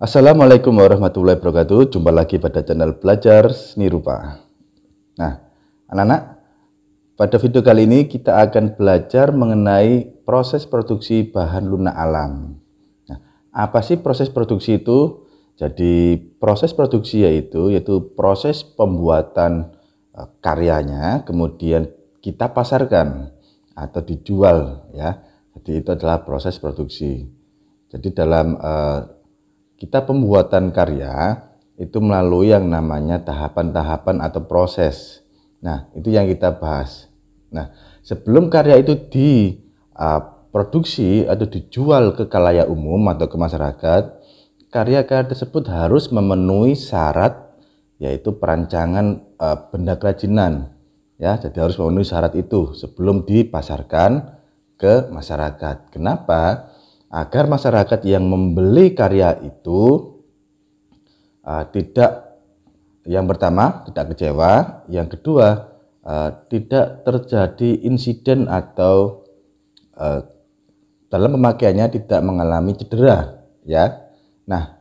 Assalamualaikum warahmatullahi wabarakatuh. Jumpa lagi pada channel Belajar Seni Rupa. Nah, anak-anak, pada video kali ini kita akan belajar mengenai proses produksi bahan lunak alam. Nah, apa sih proses produksi itu? Jadi, proses produksi yaitu proses pembuatan karyanya, kemudian kita pasarkan atau dijual, ya. Jadi itu adalah proses produksi. Jadi dalam kita pembuatan karya itu melalui yang namanya tahapan-tahapan atau proses. Nah, itu yang kita bahas. Nah, sebelum karya itu diproduksi atau dijual ke khalayak umum atau ke masyarakat, karya-karya tersebut harus memenuhi syarat, yaitu perancangan benda kerajinan. Ya, jadi harus memenuhi syarat itu sebelum dipasarkan ke masyarakat. Kenapa? Agar masyarakat yang membeli karya itu yang pertama tidak kecewa, yang kedua tidak terjadi insiden atau dalam pemakaiannya tidak mengalami cedera, ya. Nah,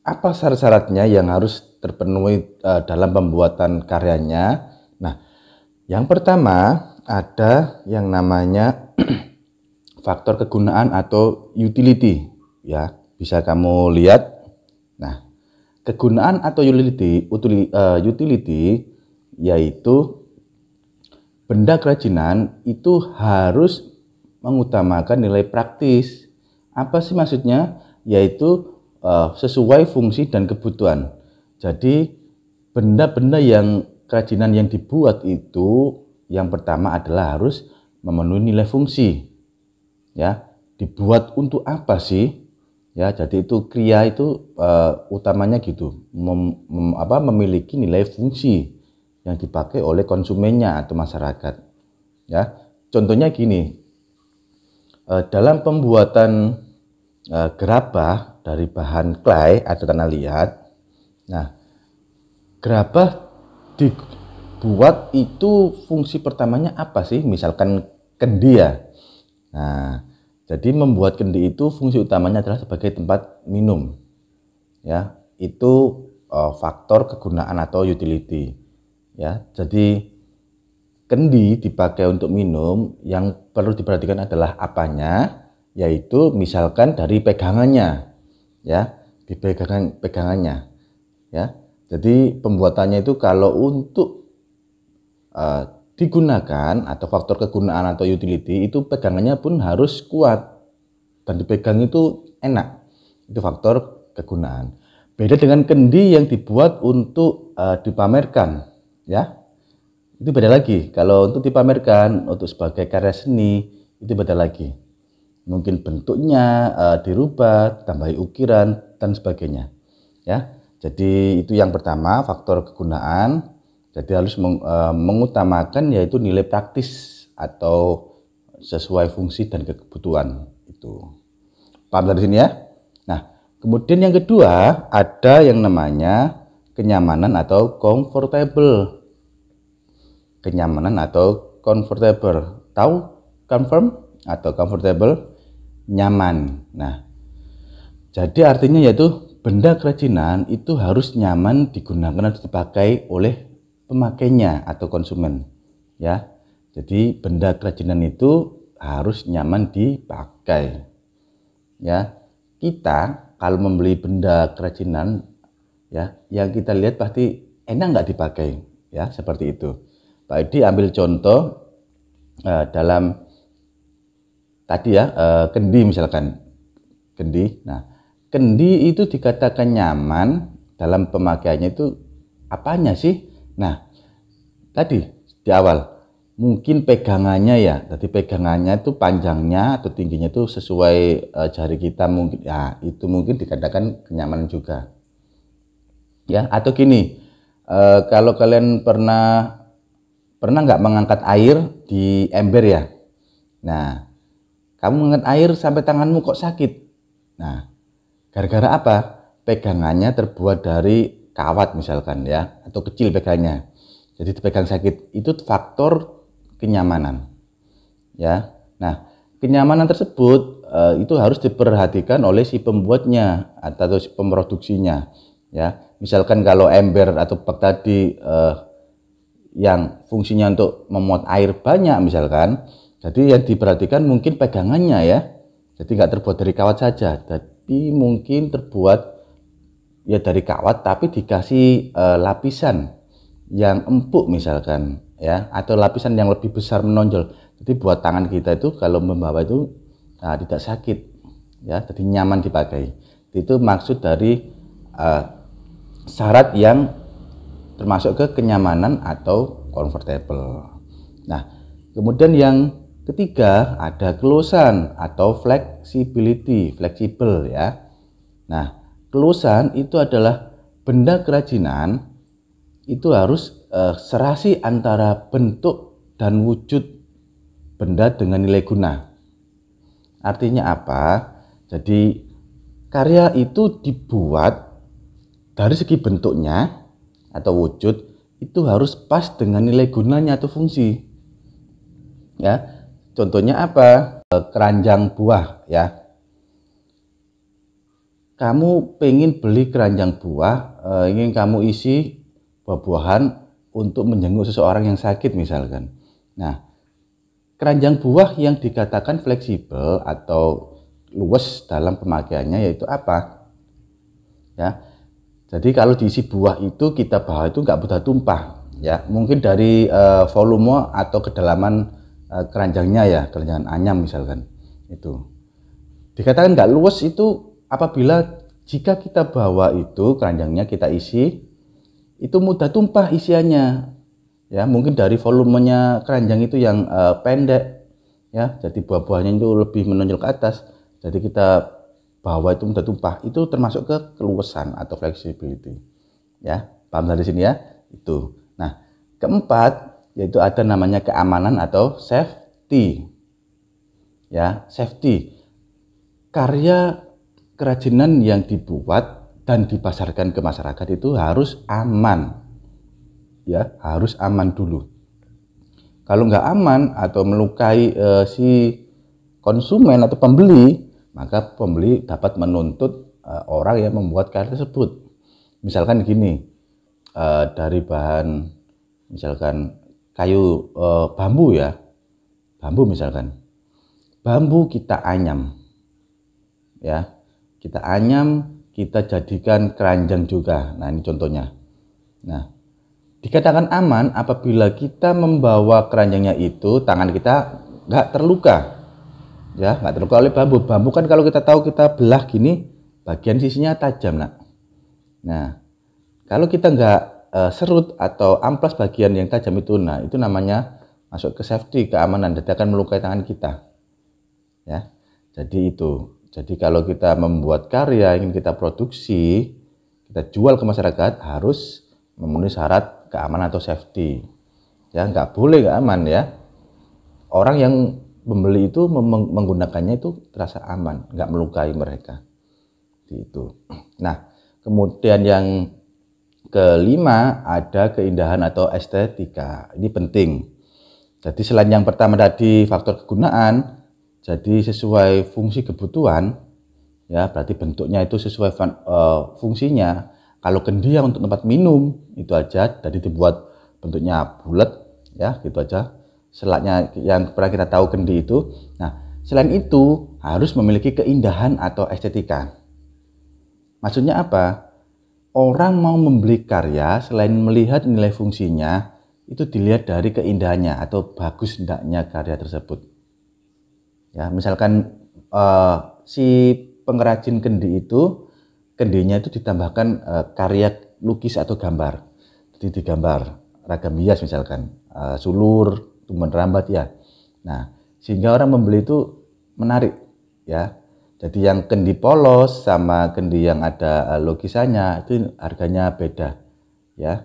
apa syarat-syaratnya yang harus terpenuhi dalam pembuatan karyanya? Nah, yang pertama ada yang namanya faktor kegunaan atau utility, ya, bisa kamu lihat. Nah, kegunaan atau utility yaitu benda kerajinan itu harus mengutamakan nilai praktis. Apa sih maksudnya? Yaitu sesuai fungsi dan kebutuhan. Jadi benda-benda kerajinan yang dibuat itu yang pertama adalah harus memenuhi nilai fungsi. Ya, dibuat untuk apa sih? Ya, jadi itu kriya itu utamanya gitu, memiliki nilai fungsi yang dipakai oleh konsumennya atau masyarakat. Ya, contohnya gini, dalam pembuatan gerabah dari bahan clay atau tanah liat. Nah, gerabah dibuat itu fungsi pertamanya apa sih? Misalkan kendi, ya. Nah, jadi membuat kendi itu fungsi utamanya adalah sebagai tempat minum, ya. Itu faktor kegunaan atau utility, ya. Jadi kendi dipakai untuk minum, yang perlu diperhatikan adalah apanya, yaitu misalkan dari pegangannya, ya, di pegangannya, ya. Jadi pembuatannya itu kalau untuk digunakan atau faktor kegunaan atau utility itu pegangannya pun harus kuat dan dipegang itu enak. Itu faktor kegunaan. Beda dengan kendi yang dibuat untuk dipamerkan, ya. Itu beda lagi. Kalau untuk dipamerkan untuk sebagai karya seni itu beda lagi. Mungkin bentuknya dirubah, tambahi ukiran dan sebagainya, ya. Jadi itu yang pertama, faktor kegunaan. Jadi harus mengutamakan yaitu nilai praktis atau sesuai fungsi dan kebutuhan itu. Paham dari sini, ya? Nah, kemudian yang kedua ada yang namanya kenyamanan atau comfortable. Kenyamanan atau comfortable. Tahu comfort atau comfortable? Nyaman. Nah, jadi artinya yaitu benda kerajinan itu harus nyaman digunakan atau dipakai oleh pemakainya atau konsumen, ya. Jadi benda kerajinan itu harus nyaman dipakai, ya. Kita kalau membeli benda kerajinan, ya, yang kita lihat pasti enak nggak dipakai, ya, seperti itu. Pak Edi ambil contoh dalam tadi, ya, kendi misalkan, kendi. Nah, kendi itu dikatakan nyaman dalam pemakaiannya itu apanya sih? Nah, tadi di awal mungkin pegangannya, ya. Tadi pegangannya itu panjangnya atau tingginya itu sesuai jari kita mungkin, ya, itu mungkin dikatakan kenyamanan juga, ya. Atau gini, kalau kalian pernah nggak mengangkat air di ember, ya. Nah, kamu mengangkat air sampai tanganmu kok sakit. Nah, gara-gara apa? Pegangannya terbuat dari kawat misalkan, ya, atau kecil pegangannya. Jadi dipegang sakit, itu faktor kenyamanan, ya. Nah, kenyamanan tersebut itu harus diperhatikan oleh si pembuatnya atau si pemproduksinya, ya. Misalkan kalau ember atau bak tadi yang fungsinya untuk memuat air banyak misalkan, jadi yang diperhatikan mungkin pegangannya ya, jadi nggak terbuat dari kawat saja, tapi mungkin terbuat ya dari kawat tapi dikasih lapisan yang empuk misalkan ya, atau lapisan yang lebih besar menonjol, jadi buat tangan kita itu kalau membawa itu tidak sakit ya, jadi nyaman dipakai. Itu maksud dari syarat yang termasuk ke kenyamanan atau comfortable. Nah, kemudian yang ketiga ada keluasan atau flexibility, fleksibel ya. Nah, keluasan itu adalah benda kerajinan itu harus serasi antara bentuk dan wujud benda dengan nilai guna. Artinya apa? Jadi karya itu dibuat dari segi bentuknya atau wujud itu harus pas dengan nilai gunanya atau fungsi. Ya, contohnya apa? Keranjang buah ya. Kamu pengen beli keranjang buah, ingin kamu isi buah-buahan untuk menjenguk seseorang yang sakit misalkan. Nah, keranjang buah yang dikatakan fleksibel atau luas dalam pemakaiannya yaitu apa? Ya. Jadi kalau diisi buah itu kita bawa itu nggak mudah tumpah ya, mungkin dari volume atau kedalaman keranjangnya ya, keranjang anyam misalkan itu. Dikatakan nggak luas itu apabila jika kita bawa itu keranjangnya kita isi itu mudah tumpah isiannya ya, mungkin dari volumenya keranjang itu yang pendek ya, jadi buah-buahnya itu lebih menonjol ke atas, jadi kita bahwa itu mudah tumpah, itu termasuk ke keluasan atau flexibility ya, paham dari sini ya itu. Nah, keempat yaitu ada namanya keamanan atau safety ya. Safety, karya kerajinan yang dibuat dan dipasarkan ke masyarakat itu harus aman ya, harus aman dulu. Kalau nggak aman atau melukai si konsumen atau pembeli, maka pembeli dapat menuntut orang yang membuat karya tersebut. Misalkan gini, dari bahan misalkan kayu bambu ya, bambu misalkan, bambu kita anyam ya, kita anyam, kita jadikan keranjang juga. Nah, ini contohnya. Nah, dikatakan aman apabila kita membawa keranjangnya itu tangan kita nggak terluka ya, nggak terluka oleh bambu. Bambu kan kalau kita tahu kita belah gini, bagian sisinya tajam nak. Nah, kalau kita nggak serut atau amplas bagian yang tajam itu, nah itu namanya masuk ke safety, keamanan, jadi akan melukai tangan kita ya. Jadi itu, jadi kalau kita membuat karya ingin kita produksi, kita jual ke masyarakat harus memenuhi syarat keamanan atau safety ya, nggak boleh nggak aman ya. Orang yang pembeli itu menggunakannya itu terasa aman, nggak melukai mereka. Itu. Nah, kemudian yang kelima ada keindahan atau estetika. Ini penting. Jadi selain yang pertama tadi faktor kegunaan, jadi sesuai fungsi kebutuhan, ya berarti bentuknya itu sesuai fungsinya. Kalau kendi yang untuk tempat minum itu aja, jadi dibuat bentuknya bulat, ya gitu aja. Selatnya yang pernah kita tahu kendi itu. Nah, selain itu harus memiliki keindahan atau estetika. Maksudnya apa? Orang mau membeli karya selain melihat nilai fungsinya, itu dilihat dari keindahannya atau bagus tidaknya karya tersebut. Ya, misalkan si pengrajin kendi itu, kendinya itu ditambahkan karya lukis atau gambar. Jadi digambar ragam hias misalkan, sulur, tumbuhan rambat ya. Nah, sehingga orang membeli itu menarik ya. Jadi yang kendi polos sama kendi yang ada lukisannya itu harganya beda ya.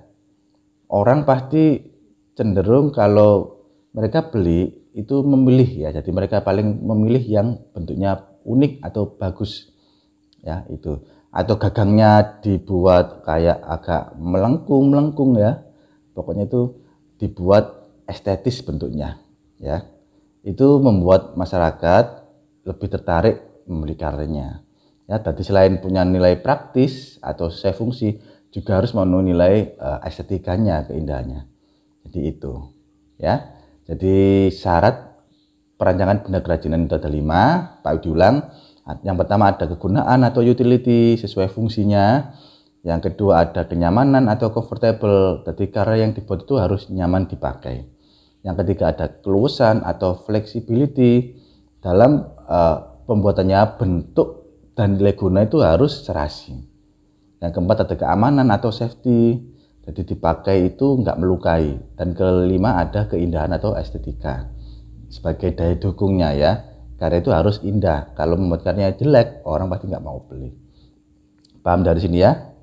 Orang pasti cenderung kalau mereka beli itu memilih ya. Jadi mereka paling memilih yang bentuknya unik atau bagus ya itu. Atau gagangnya dibuat kayak agak melengkung ya. Pokoknya itu dibuat estetis bentuknya ya. Itu membuat masyarakat lebih tertarik membeli karyanya. Ya, tadi selain punya nilai praktis atau sesuai fungsi, juga harus memenuhi nilai estetikanya, keindahannya. Jadi itu, ya. Jadi syarat perancangan benda kerajinan itu ada 5, Pak diulang. Yang pertama ada kegunaan atau utility sesuai fungsinya. Yang kedua ada kenyamanan atau comfortable. Jadi karya yang dibuat itu harus nyaman dipakai. Yang ketiga ada keluasan atau flexibility dalam pembuatannya, bentuk dan nilai guna itu harus serasi. Yang keempat ada keamanan atau safety, jadi dipakai itu nggak melukai. Dan kelima ada keindahan atau estetika sebagai daya dukungnya ya. Karya itu harus indah. Kalau membuat karyanya jelek, orang pasti nggak mau beli. Paham dari sini ya?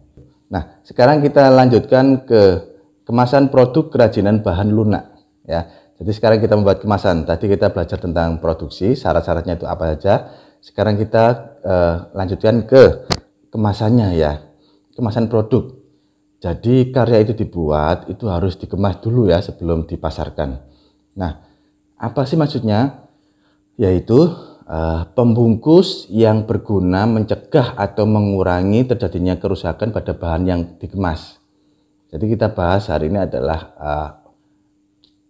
Nah, sekarang kita lanjutkan ke kemasan produk kerajinan bahan lunak ya. Jadi sekarang kita membuat kemasan. Tadi kita belajar tentang produksi, syarat-syaratnya itu apa saja. Sekarang kita lanjutkan ke kemasannya ya, kemasan produk. Jadi karya itu dibuat, itu harus dikemas dulu ya sebelum dipasarkan. Nah, apa sih maksudnya? Yaitu pembungkus yang berguna mencegah atau mengurangi terjadinya kerusakan pada bahan yang dikemas. Jadi kita bahas hari ini adalah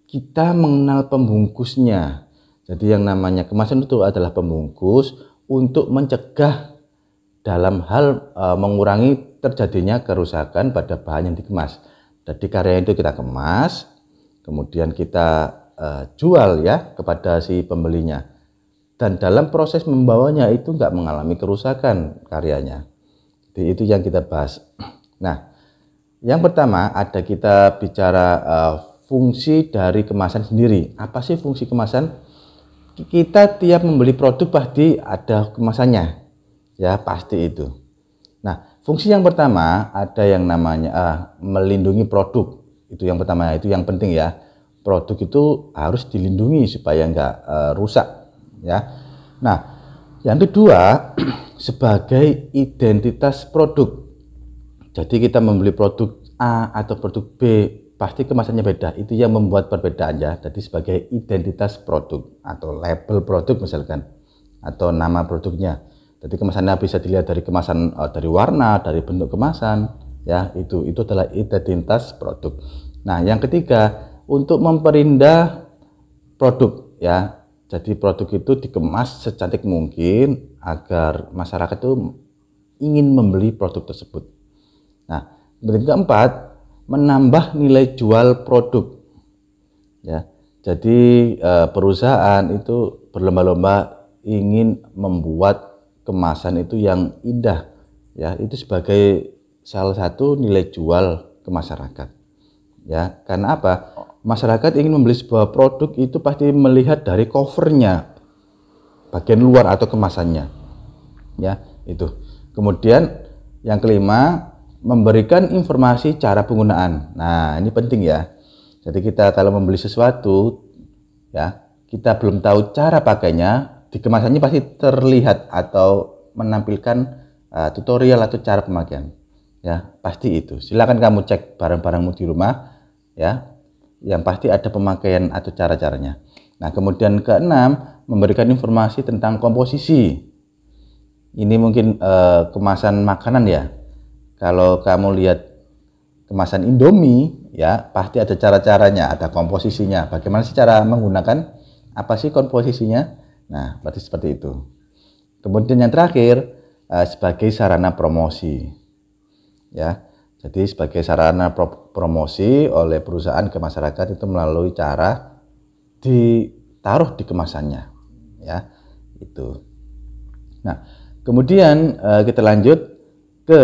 kita mengenal pembungkusnya. Jadi yang namanya kemasan itu adalah pembungkus untuk mencegah dalam hal mengurangi terjadinya kerusakan pada bahan yang dikemas. Jadi karya itu kita kemas, kemudian kita jual ya kepada si pembelinya. Dan dalam proses membawanya itu nggak mengalami kerusakan karyanya. Jadi itu yang kita bahas. Nah, yang pertama ada kita bicara fungsi dari kemasan sendiri. Apa sih fungsi kemasan? Kita tiap membeli produk pasti ada kemasannya, ya pasti itu. Nah, fungsi yang pertama ada yang namanya melindungi produk. Itu yang pertama, itu yang penting ya. Produk itu harus dilindungi supaya nggak rusak, ya. Nah, yang kedua sebagai identitas produk. Jadi kita membeli produk A atau produk B, pasti kemasannya beda. Itu yang membuat perbedaan ya. Jadi sebagai identitas produk atau label produk misalkan, atau nama produknya. Jadi kemasannya bisa dilihat dari kemasan, dari warna, dari bentuk kemasan ya. Itu adalah identitas produk. Nah, yang ketiga untuk memperindah produk ya. Jadi produk itu dikemas secantik mungkin agar masyarakat itu ingin membeli produk tersebut. Nah, yang keempat menambah nilai jual produk ya. Jadi perusahaan itu berlomba-lomba ingin membuat kemasan itu yang indah ya. Itu sebagai salah satu nilai jual ke masyarakat ya. Karena apa? Masyarakat ingin membeli sebuah produk itu pasti melihat dari covernya, bagian luar atau kemasannya ya. Itu kemudian yang kelima memberikan informasi cara penggunaan. Nah, ini penting ya. Jadi kita kalau membeli sesuatu ya, kita belum tahu cara pakainya, di kemasannya pasti terlihat atau menampilkan tutorial atau cara pemakaian. Ya, pasti itu. Silakan kamu cek barang-barangmu di rumah ya. Yang pasti ada pemakaian atau cara-caranya. Nah, kemudian keenam memberikan informasi tentang komposisi. Ini mungkin kemasan makanan ya. Kalau kamu lihat kemasan Indomie ya, pasti ada cara-caranya, ada komposisinya. Bagaimana sih cara menggunakan, apa sih komposisinya? Nah, berarti seperti itu. Kemudian yang terakhir sebagai sarana promosi ya. Jadi sebagai sarana promosi oleh perusahaan ke masyarakat itu melalui cara ditaruh di kemasannya ya. Itu. Nah, kemudian kita lanjut ke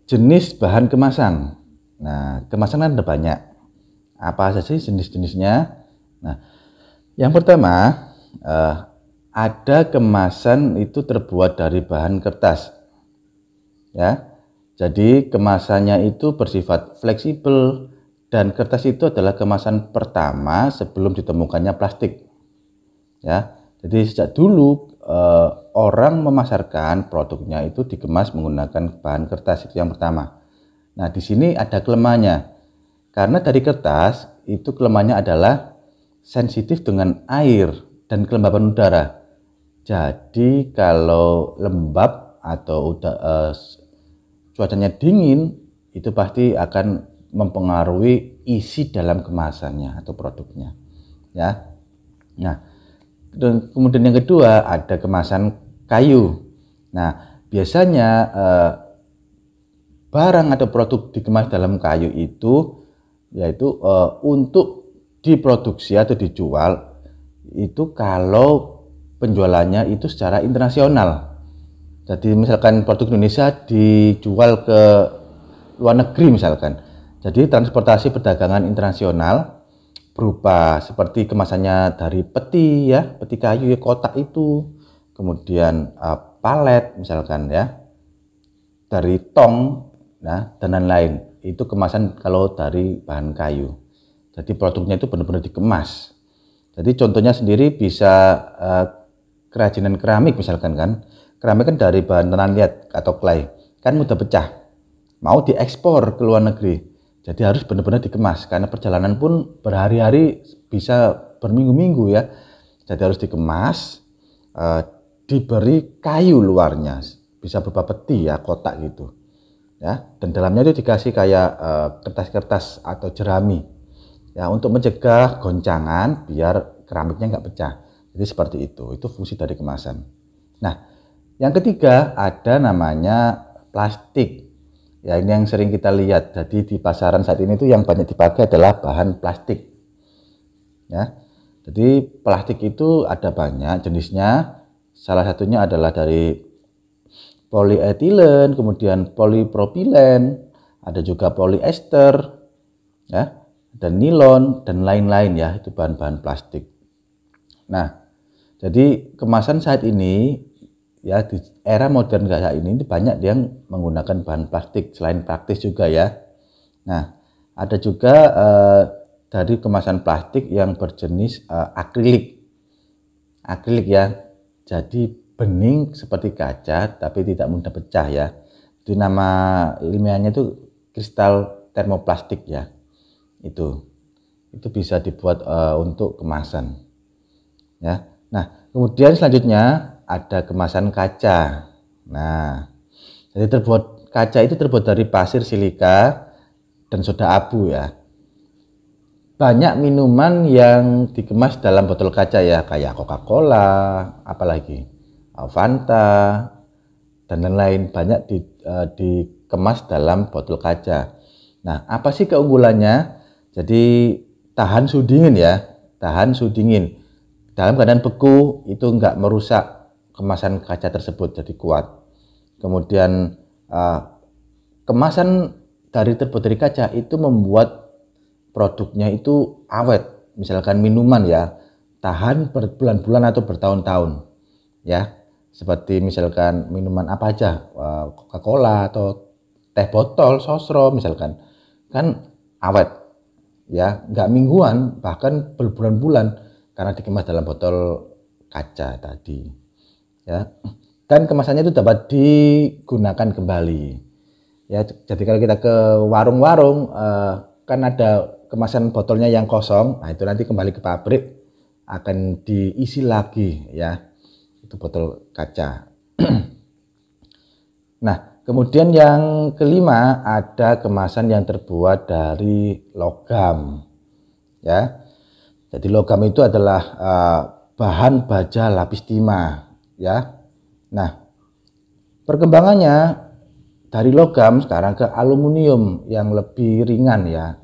jenis bahan kemasan. Nah, kemasan kan ada banyak. Apa saja sih jenis-jenisnya? Nah, yang pertama ada kemasan itu terbuat dari bahan kertas. Ya. Jadi kemasannya itu bersifat fleksibel dan kertas itu adalah kemasan pertama sebelum ditemukannya plastik. Ya. Jadi sejak dulu orang memasarkan produknya itu dikemas menggunakan bahan kertas, itu yang pertama. Nah, di sini ada kelemahannya. Karena dari kertas itu kelemahannya adalah sensitif dengan air dan kelembaban udara. Jadi kalau lembab atau cuacanya dingin, itu pasti akan mempengaruhi isi dalam kemasannya atau produknya, ya. Nah, dan kemudian yang kedua ada kemasan kayu. Nah, biasanya barang atau produk dikemas dalam kayu itu yaitu untuk diproduksi atau dijual itu kalau penjualannya itu secara internasional. Jadi misalkan produk Indonesia dijual ke luar negeri misalkan. Jadi transportasi perdagangan internasional berupa seperti kemasannya dari peti ya, peti kayu ya, kotak itu, kemudian palet misalkan ya, dari tong, nah dan lain-lain. Itu kemasan kalau dari bahan kayu. Jadi produknya itu benar-benar dikemas. Jadi contohnya sendiri bisa kerajinan keramik misalkan kan. Keramik kan dari bahan tanah liat atau clay, kan mudah pecah. Mau diekspor ke luar negeri, jadi harus benar-benar dikemas karena perjalanan pun berhari-hari bisa berminggu-minggu ya. Jadi harus dikemas, diberi kayu luarnya, bisa berupa peti ya, kotak gitu. Ya, dan dalamnya itu dikasih kayak kertas-kertas atau jerami. Ya, untuk mencegah goncangan biar keramiknya nggak pecah. Jadi seperti itu fungsi dari kemasan. Nah, yang ketiga ada namanya plastik. Ya, ini yang sering kita lihat. Jadi di pasaran saat ini tuh yang banyak dipakai adalah bahan plastik. Ya. Jadi plastik itu ada banyak jenisnya. Salah satunya adalah dari polietilen, kemudian polipropilen, ada juga polyester, ya, dan nilon dan lain-lain ya, itu bahan-bahan plastik. Nah, jadi kemasan saat ini ya di era modern kayak ini banyak yang menggunakan bahan plastik selain praktis juga ya. Nah, ada juga dari kemasan plastik yang berjenis akrilik. Akrilik ya. Jadi bening seperti kaca tapi tidak mudah pecah ya. Jadi nama ilmiahnya itu kristal termoplastik ya. Itu bisa dibuat untuk kemasan. Ya. Nah, kemudian selanjutnya ada kemasan kaca. Nah, jadi kaca itu terbuat dari pasir silika dan soda abu ya. Banyak minuman yang dikemas dalam botol kaca ya, kayak Coca-Cola, apalagi Fanta dan lain-lain, banyak dikemas dalam botol kaca. Nah, apa sih keunggulannya? Jadi tahan suhu dingin ya, tahan suhu dingin. Dalam keadaan beku itu enggak merusak kemasan kaca tersebut, jadi kuat. Kemudian kemasan terbuat dari kaca itu membuat produknya itu awet. Misalkan minuman ya, tahan berbulan-bulan atau bertahun-tahun ya. Seperti misalkan minuman apa aja, Coca-Cola atau teh botol, sosro misalkan, kan awet ya, nggak mingguan bahkan berbulan-bulan karena dikemas dalam botol kaca tadi. Ya, dan kemasannya itu dapat digunakan kembali. Ya, jadi kalau kita ke warung-warung kan ada kemasan botolnya yang kosong, nah itu nanti kembali ke pabrik akan diisi lagi ya, itu botol kaca. Nah, kemudian yang kelima ada kemasan yang terbuat dari logam. Ya, jadi logam itu adalah bahan baja lapis timah. Ya, nah perkembangannya dari logam sekarang ke aluminium yang lebih ringan ya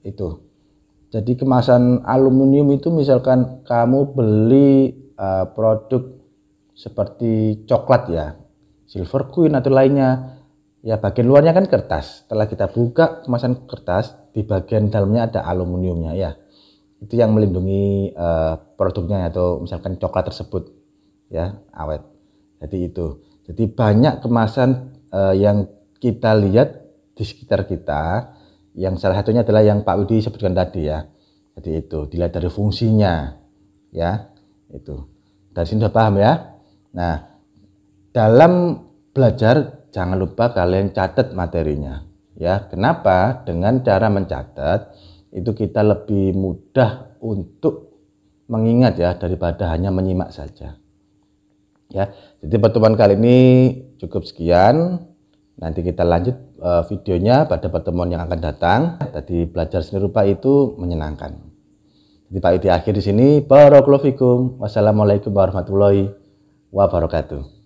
itu. Jadi kemasan aluminium itu misalkan kamu beli produk seperti coklat ya, Silver Queen atau lainnya, ya bagian luarnya kan kertas. Setelah kita buka kemasan kertas, di bagian dalamnya ada aluminiumnya ya. Itu yang melindungi produknya atau misalkan coklat tersebut. Ya, awet. Jadi banyak kemasan yang kita lihat di sekitar kita, yang salah satunya adalah yang Pak Widi sebutkan tadi ya. Jadi itu dilihat dari fungsinya ya, itu dari sini sudah paham ya. Nah, dalam belajar jangan lupa kalian catat materinya ya. Kenapa? Dengan cara mencatat itu kita lebih mudah untuk mengingat ya daripada hanya menyimak saja. Ya, jadi pertemuan kali ini cukup sekian. Nanti kita lanjut videonya pada pertemuan yang akan datang. Tadi belajar seni rupa itu menyenangkan. Jadi Pak Yudi akhir di sini. Barakallahu fikum. Wassalamualaikum warahmatullahi wabarakatuh.